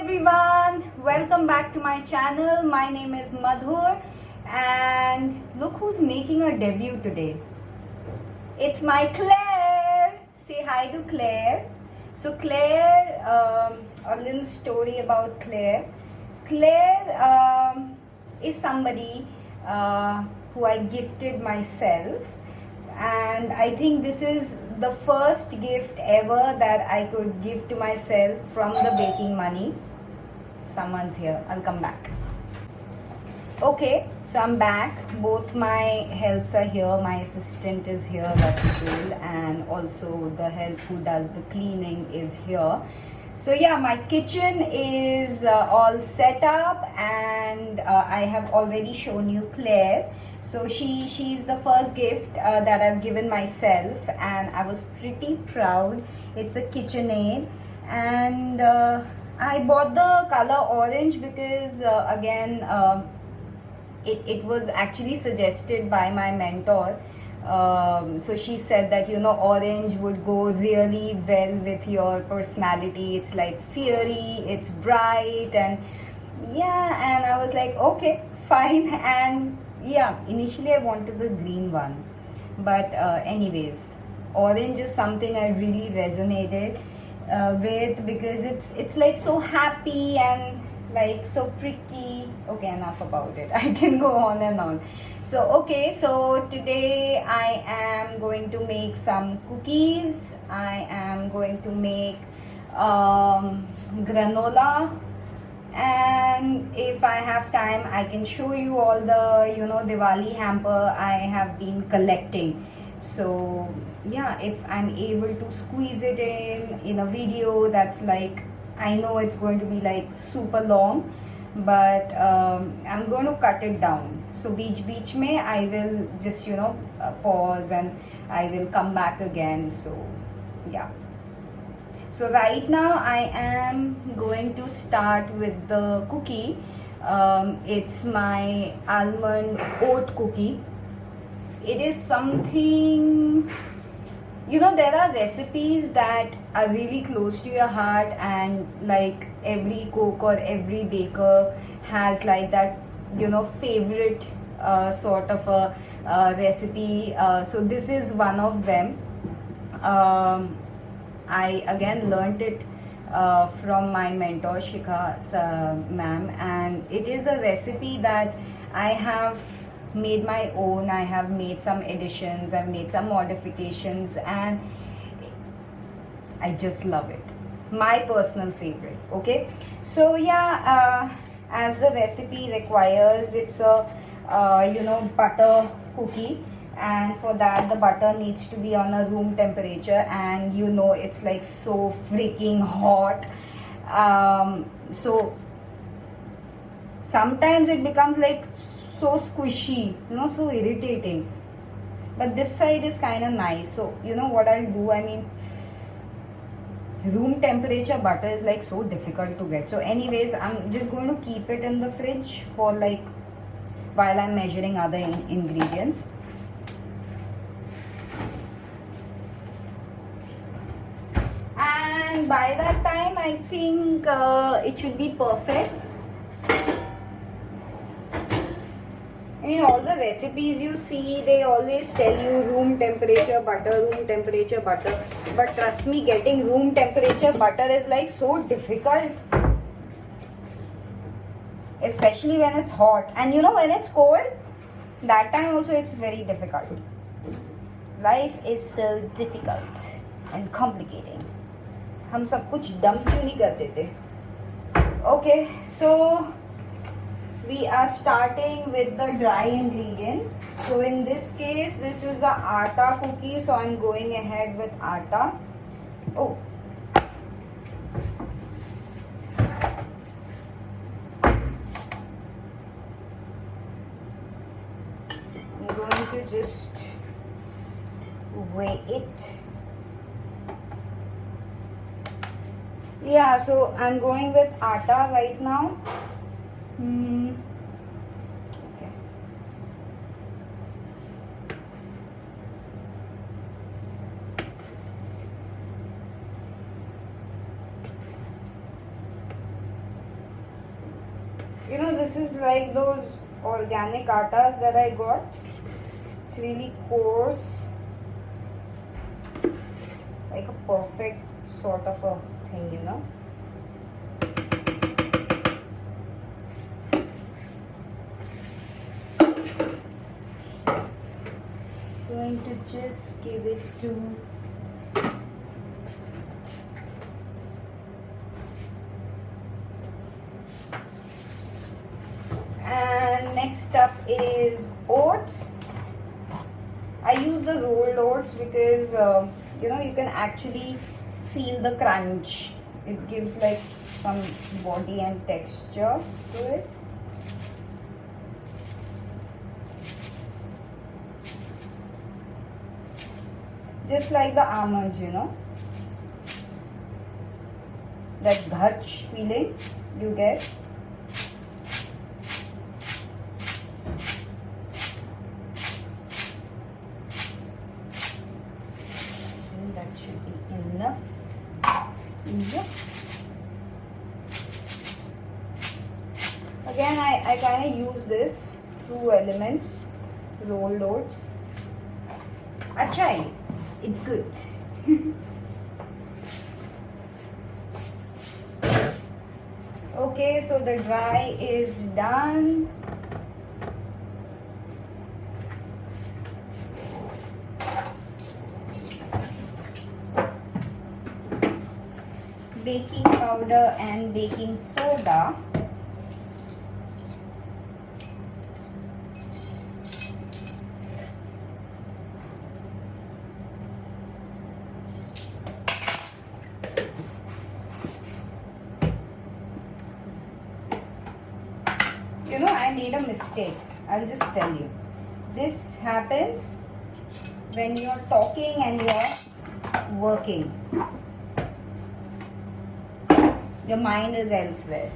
everyone, welcome back to my channel. My name is Madhur and look who's making a debut today. It's my Claire. Say hi to Claire. So Claire, a little story about Claire. Claire is somebody who I gifted myself, and I think this is the first gift ever that I could give to myself from the baking money. Someone's here. I'll come back. Okay, so I'm back. Both my helps are here. My assistant is here, Ratul, and also the help who does the cleaning is here. So yeah, my kitchen is all set up, and I have already shown you Claire. So she's the first gift that I've given myself, and I was pretty proud. It's a KitchenAid, and I bought the color orange because it was actually suggested by my mentor. So she said that orange would go really well with your personality. It's like fiery, it's bright, and yeah, and I was like, okay, fine. And yeah, initially I wanted the green one, but anyways, orange is something I really resonated with because it's like so happy and like so pretty. Okay, enough about it. I can go on and on. So okay, so today I am going to make some cookies. I am going to make granola, and if I have time I can show you all the Diwali hamper I have been collecting. So yeah, if I'm able to squeeze it in a video that's like, I know it's going to be like super long, but I'm going to cut it down. So beach mein I will just pause and I will come back again. So yeah. So right now I am going to start with the cookie. It's my almond oat cookie. It is something, there are recipes that are really close to your heart, and like every cook or every baker has like that favorite sort of a recipe. So this is one of them. I again learnt it from my mentor Shikha ma'am, and it is a recipe that I have made my own. I have made some additions, I've made some modifications, and I just love it. My personal favorite. Okay, so yeah, as the recipe requires, it's a butter cookie, and for that the butter needs to be on a room temperature, and it's like so freaking hot. So sometimes it becomes like so squishy, so irritating, but this side is kind of nice. So what I'll do, I mean, room temperature butter is like so difficult to get. So anyways, I'm just going to keep it in the fridge for like while I'm measuring other ingredients. And by that time I think it should be perfect. I mean, all the recipes you see, they always tell you room temperature butter, but trust me, getting room temperature butter is like so difficult, especially when it's hot. And when it's cold, that time also it's very difficult. Life is so difficult and complicating. हम सब कुछ dump क्यों नहीं कर देते? Okay, so we are starting with the dry ingredients. So in this case, this is a atta cookie, so I'm going ahead with atta. Oh, I'm going to just weigh it. Yeah, so I'm going with atta right now. Okay. You know, this is like those organic attas that I got. It's really coarse, like a perfect sort of a thing, you know. Going to just give it to and next up is oats. I use the rolled oats because you know, you can actually feel the crunch. It gives like some body and texture to it. Just like the almonds, you know, that gharch feeling you get. And that should be enough. Yep. Again, I kind of use this True Elements rolled oats. Acha hai. It's good. Okay, so the dry is done. Baking powder and baking soda. You know, I made a mistake. I'll just tell you. This happens when you're talking and you're working. Your mind is elsewhere.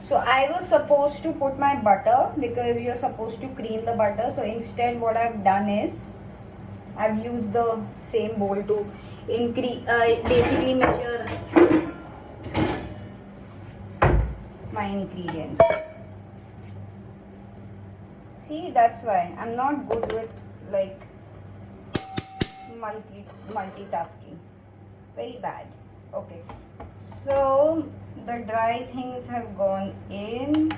So I was supposed to put my butter because you're supposed to cream the butter. So instead what I've done is I've used the same bowl to basically measure my ingredients. See, that's why I'm not good with like multitasking. Very bad. Okay. So the dry things have gone in.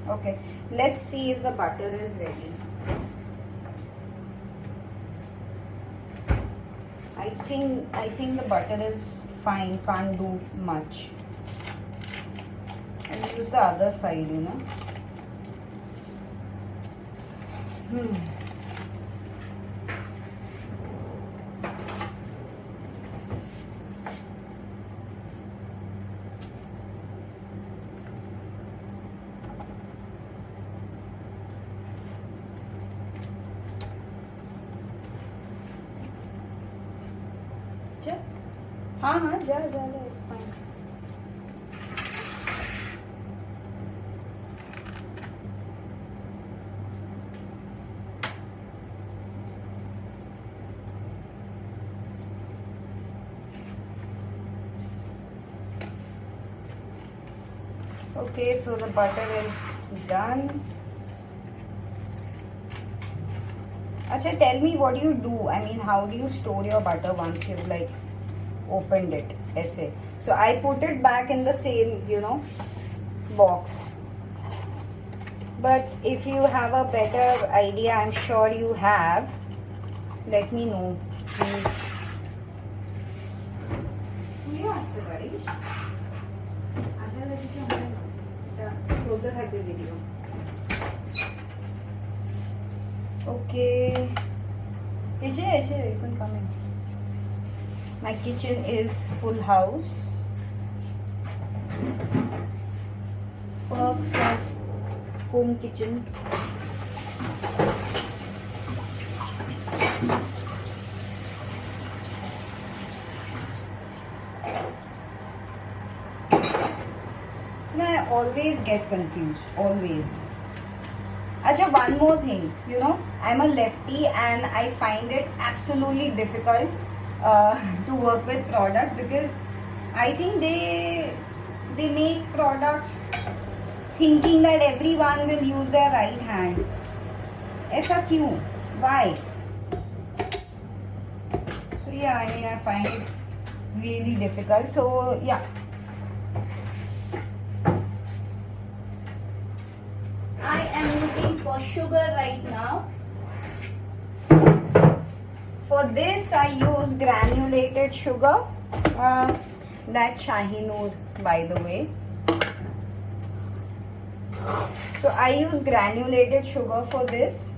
Okay. Let's see if the butter is ready. I think the butter is fine, can't do much. I'll use the other side, you know. हाँ जा it's fine. Okay, so the butter is done. Acha, tell me what do you do? I mean, how do you store your butter once you've like opened it? Essay. So I put it back in the same, you know, box. But if you have a better idea, I'm sure you have, let me know, please. Okay. You can come in. My kitchen is full house. Perks of home kitchen. You know, I always get confused. Always. Acha, one more thing. You know, I'm a lefty and I find it absolutely difficult to work with products because I think they make products thinking that everyone will use their right hand. ऐसा क्यों? Why? So yeah, I mean I find it really difficult. So yeah. I am looking for sugar right now. For this I use granulated sugar. That's Shahi Noor, by the way. So I use granulated sugar for this.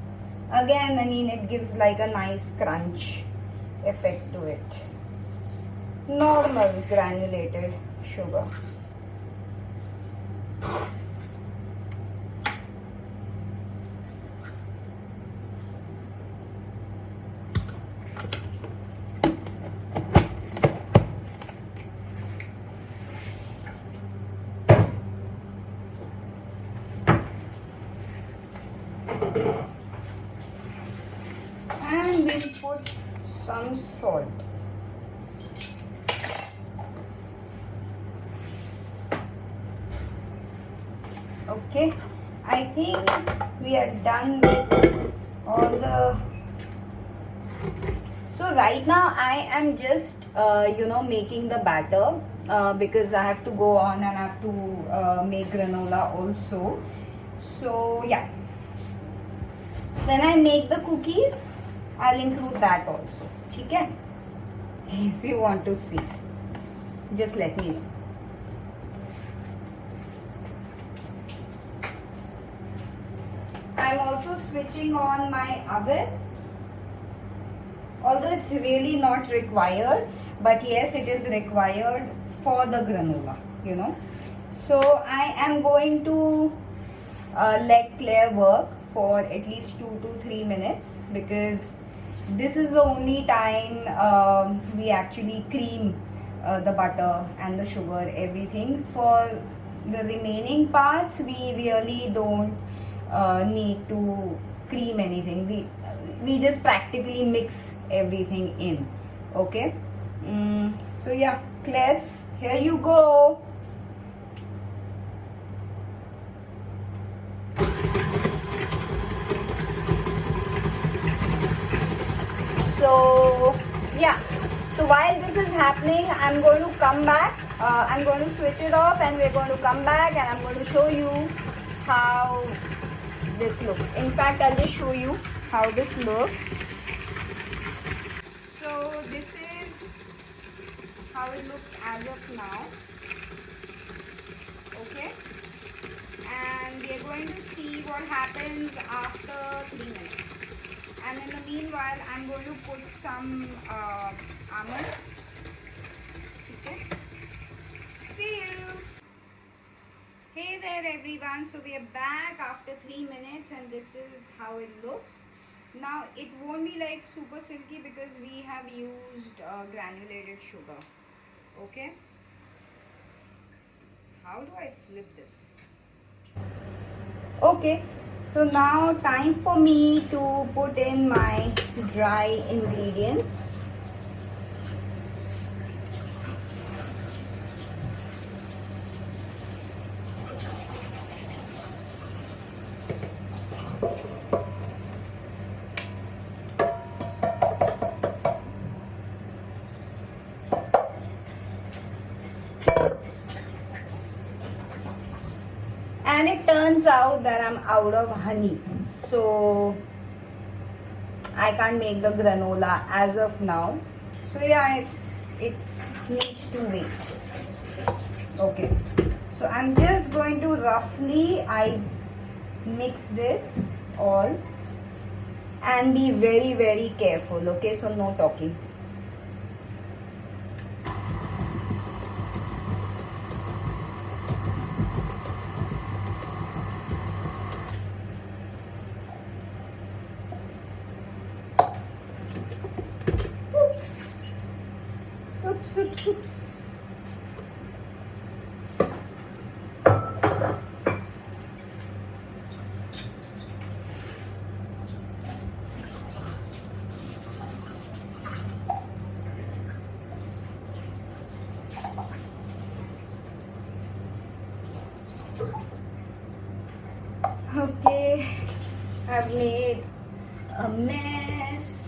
Again, I mean it gives like a nice crunch effect to it. Normal granulated sugar. And we'll put some salt. Okay, I think we are done with all the. So right now I am just making the batter because I have to go on and I have to make granola also. So yeah, when I make the cookies I'll include that also. Okay? If you want to see, just let me know. I'm also switching on my oven. Although it's really not required, but yes, it is required for the granola, you know. So I am going to let Claire work for at least 2 to 3 minutes because this is the only time we actually cream the butter and the sugar, everything. For the remaining parts, we really don't need to cream anything. We just practically mix everything in. Okay. So yeah, Claire, here you go. So yeah, so while this is happening, I'm going to come back. I'm going to switch it off and we're going to come back and I'm going to show you how this looks. In fact, I'll just show you how this looks. So this is how it looks as of now. Okay, and we're going to see what happens after 3 minutes. And in the meanwhile, I'm going to put some almonds. Okay. See you. Hey there everyone. So we are back after 3 minutes and this is how it looks. Now it won't be like super silky because we have used granulated sugar. Okay. How do I flip this? Okay. So now time for me to put in my dry ingredients. And it turns out that I'm out of honey, so I can't make the granola as of now. So yeah, it needs to wait. Okay, so I'm just going to roughly mix this all and be very, very careful. Okay, so no talking. Oops. have made a mess.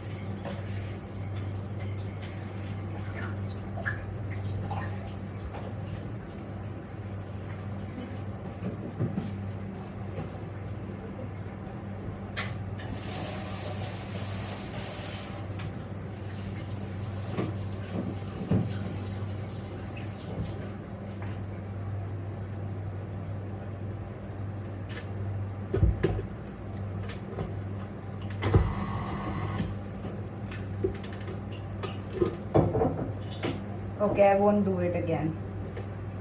Okay, I won't do it again.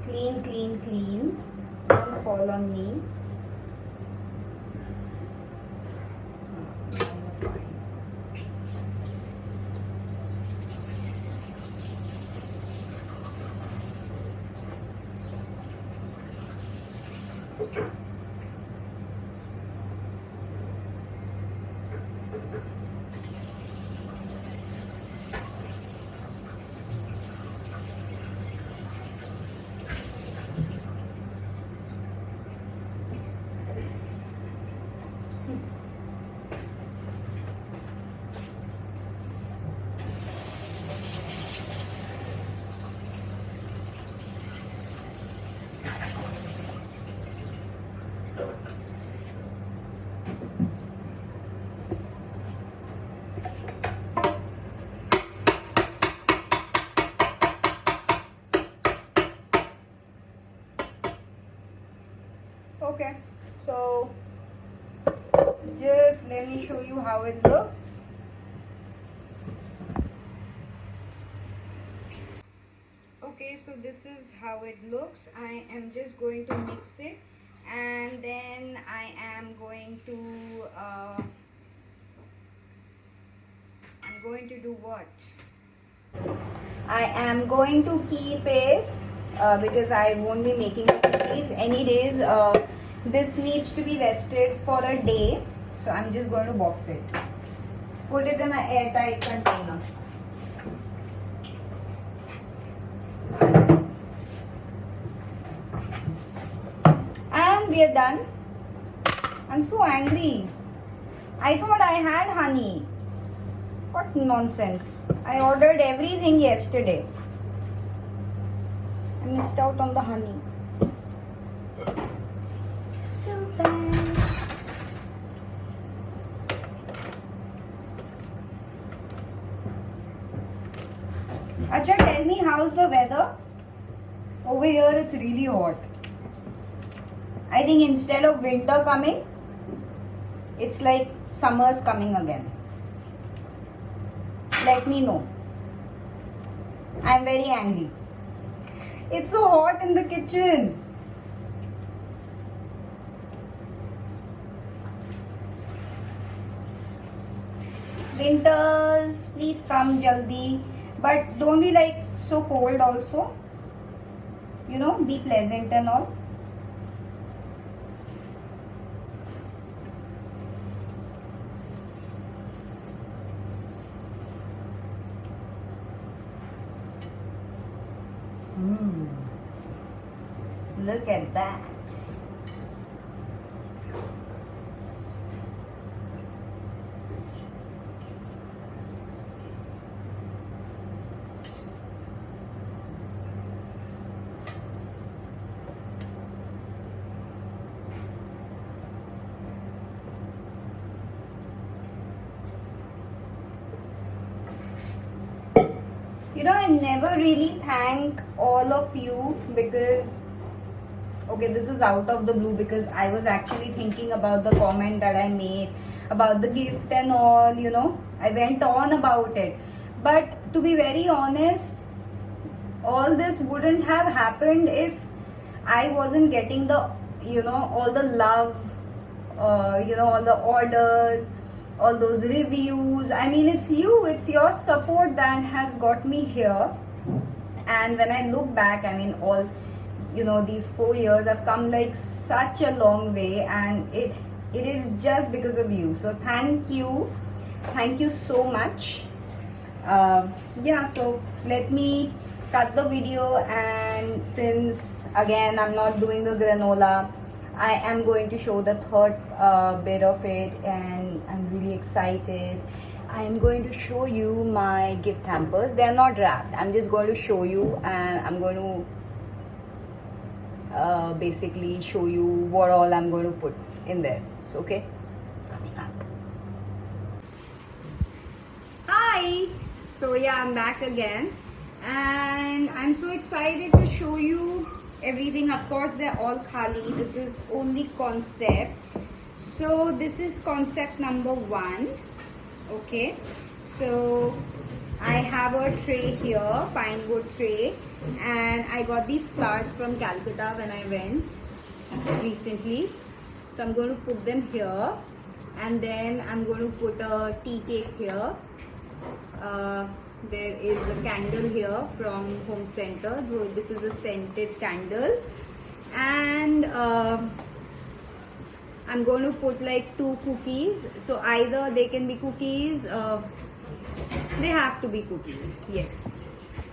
Clean, clean, clean. Don't fall on me. Okay, so just let me show you how it looks. Okay, so this is how it looks. I am just going to mix it, and then I am going to do what? I am going to keep it because I won't be making cookies any days. This needs to be rested for a day, so I'm just going to box it. Put it in an airtight container. And we are done. I'm so angry. I thought I had honey. What nonsense. I ordered everything yesterday. I missed out on the honey. So bad. Acha, tell me, how's the weather? Over here it's really hot. I think instead of winter coming, it's like summer's coming again. Let me know. I'm very angry. It's so hot in the kitchen. Winters, please come jaldi. But don't be like so cold also. You know, be pleasant and all. Look at that. You know, I never really thank all of you because, okay, this is out of the blue because I was actually thinking about the comment that I made about the gift and all, you know. I went on about it. But to be very honest, all this wouldn't have happened if I wasn't getting the, you know, all the love, you know, all the orders, all those reviews. I mean, it's you, it's your support that has got me here. And when I look back, I mean, all, you know, these 4 years I've come like such a long way, and it is just because of you. So thank you so much. Yeah, so let me cut the video, and since again I'm not doing the granola, I am going to show the third bit of it, and I'm really excited. I am going to show you my gift hampers. They are not wrapped. I'm just going to show you, and I'm going to basically show you what all I'm going to put in there. So, okay, coming up. Hi. So yeah, I'm back again, and I'm so excited to show you everything. Of course, they're all khali. This is only concept. So this is concept number 1. Okay, so I have a tray here, pine wood tray, and I got these flowers from Calcutta when I went recently. So I'm going to put them here, and then I'm going to put a tea cake here. There is a candle here from Home Center. This is a scented candle, and I'm going to put like 2 cookies. So either they can be cookies, they have to be cookies, yes,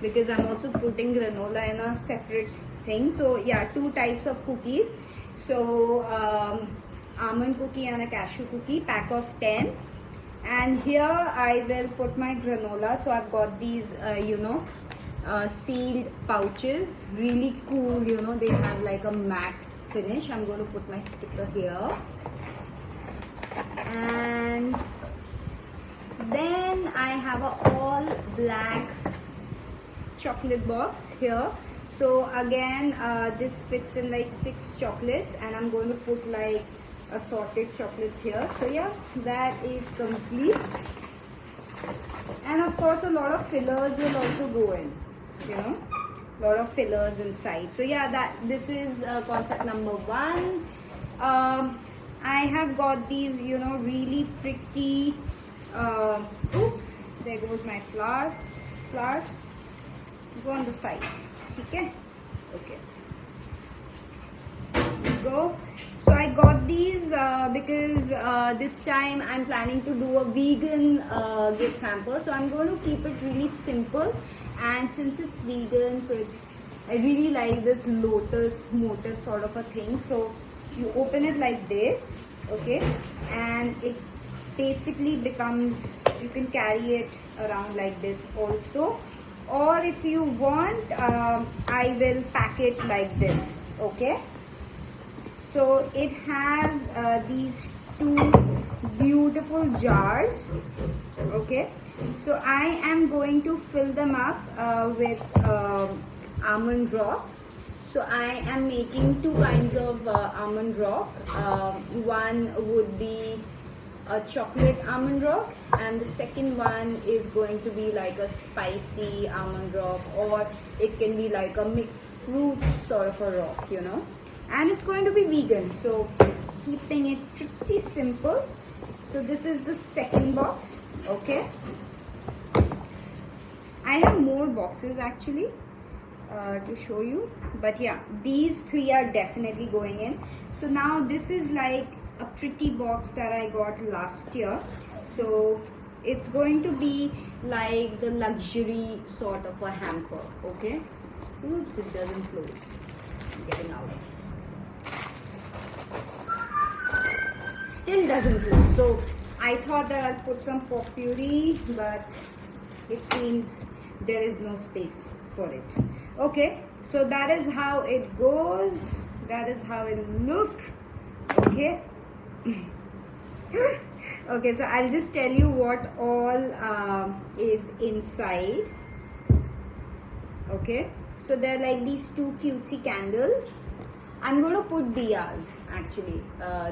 because I'm also putting granola in a separate thing. So yeah, 2 types of cookies. So almond cookie and a cashew cookie, pack of 10. And here I will put my granola. So I've got these sealed pouches, really cool, they have like a matte finish. I'm going to put my sticker here, and then I have a all black chocolate box here. So again, this fits in like 6 chocolates, and I'm going to put like assorted chocolates here. So yeah, that is complete. And of course, a lot of fillers will also go in, a lot of fillers inside. So yeah, this is concept number 1. I have got these really pretty oops, there goes my flower go on the side. Okay, go. So I got these because this time I'm planning to do a vegan gift hamper. So I'm going to keep it really simple, and since it's vegan, so I really like this lotus motif sort of a thing. So you open it like this, okay, and it basically becomes, you can carry it around like this also, or if you want, I will pack it like this, okay. So it has these 2 beautiful jars, okay. So I am going to fill them up with almond rocks. So I am making 2 kinds of almond rock. One would be a chocolate almond rock, and the second one is going to be like a spicy almond rock, or it can be like a mixed fruit sort of a rock, and it's going to be vegan. So keeping it pretty simple. So this is the second box, okay. I have more boxes actually to show you, but yeah, these 3 are definitely going in. So now this is like a pretty box that I got last year. So it's going to be like the luxury sort of a hamper, okay. Oops, it doesn't close. I'm getting out of. Still doesn't close. So I thought that I'll put some potpourri, but it seems there is no space for it. Okay, so that is how it goes. That is how it look. Okay. Okay, so I'll just tell you what all is inside. Okay, so they're like these 2 cutesy candles. I'm going to put diyas actually.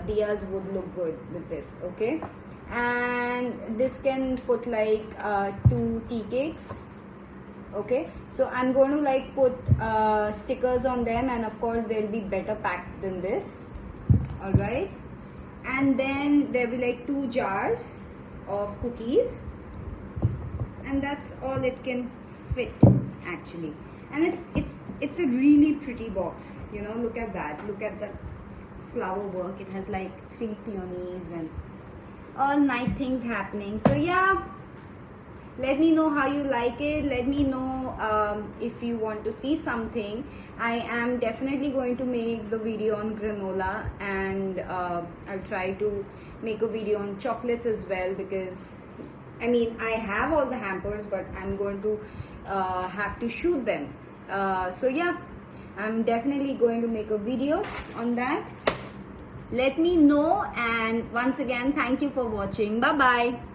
Diyas would look good with this, okay. And this can put like 2 tea cakes, okay. So I'm going to like put stickers on them, and of course they'll be better packed than this, all right. And then there will be like 2 jars of cookies, and that's all it can fit actually. And it's a really pretty box, look at that, look at the flower work. It has like 3 peonies and all nice things happening. So yeah, let me know how you like it. Let me know if you want to see something. I am definitely going to make the video on granola, and I'll try to make a video on chocolates as well, because I mean, I have all the hampers, but I'm going to have to shoot them. So yeah, I'm definitely going to make a video on that. Let me know, and once again, thank you for watching. Bye bye.